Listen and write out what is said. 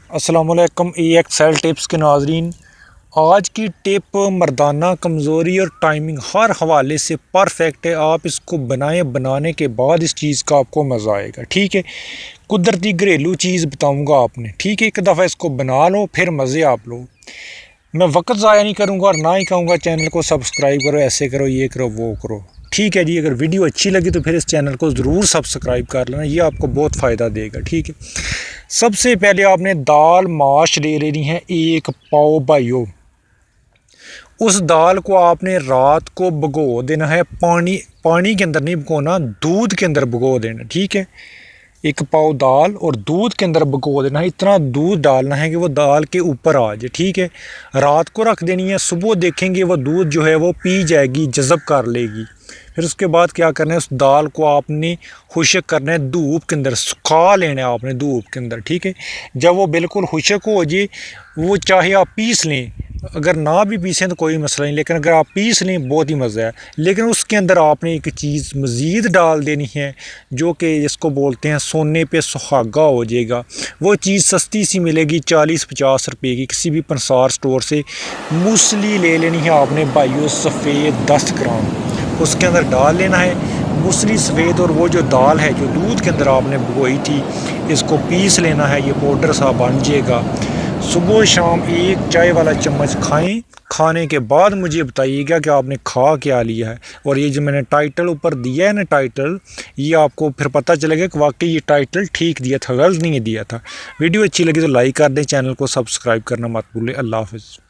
अस्सलाम वालेकुम EXL tips के नाजरीन। आज की टिप मर्दाना कमज़ोरी और टाइमिंग हर हवाले से परफेक्ट है। आप इसको बनाने के बाद इस चीज़ का आपको मज़ा आएगा। ठीक है, कुदरती घरेलू चीज़ बताऊंगा आपने। ठीक है, एक दफ़ा इसको बना लो फिर मज़े आप लो। मैं वक्त ज़ाया नहीं करूंगा और ना ही कहूँगा चैनल को सब्सक्राइब करो, ऐसे करो, ये करो, वो करो। ठीक है जी, अगर वीडियो अच्छी लगी तो फिर इस चैनल को ज़रूर सब्सक्राइब कर लेना, ये आपको बहुत फ़ायदा देगा। ठीक है, सबसे पहले आपने दाल माश ले लेनी है 1 पाव भाइयों। उस दाल को आपने रात को भिगो देना है, पानी के अंदर नहीं भिगोना, दूध के अंदर भिगो देना। ठीक है, 1 पाव दाल और दूध के अंदर भिगो देना है। इतना दूध डालना है कि वो दाल के ऊपर आ जाए। ठीक है, रात को रख देनी है, सुबह देखेंगे वो दूध जो है वो पी जाएगी, जज़ब कर लेगी। फिर उसके बाद क्या करना है, उस दाल को आपने खुश्क करना है, धूप के अंदर सुखा लेना है आपने धूप के अंदर। ठीक है, जब वो बिल्कुल खुश्क हो जाए, वो चाहे आप पीस लें, अगर ना भी पीसें तो कोई मसला नहीं, लेकिन अगर आप पीस लें बहुत ही मज़ा है। लेकिन उसके अंदर आपने एक चीज़ मज़ीद डाल देनी है, जो कि जिसको बोलते हैं सोने पे सुहागा हो जाएगा। वो चीज़ सस्ती सी मिलेगी 40-50 रुपए की, किसी भी पंसार स्टोर से। मूसली ले लेनी है आपने भाइयों, सफ़ेद 10 ग्राम उसके अंदर डाल लेना है। मूसली सफ़ेद और वो जो दाल है जो दूध के अंदर आपने भिगोई थी, इसको पीस लेना है, ये पाउडर सा बन जाएगा। सुबह शाम 1 चाय वाला चम्मच खाएं। खाने के बाद मुझे बताइएगा कि आपने खा क्या लिया है। और ये जो मैंने टाइटल ऊपर दिया है ना, टाइटल, ये आपको फिर पता चलेगा कि वाकई ये टाइटल ठीक दिया था, गलत नहीं दिया था। वीडियो अच्छी लगी तो लाइक कर दें, चैनल को सब्सक्राइब करना मत भूलें। अल्लाह हाफ़िज़।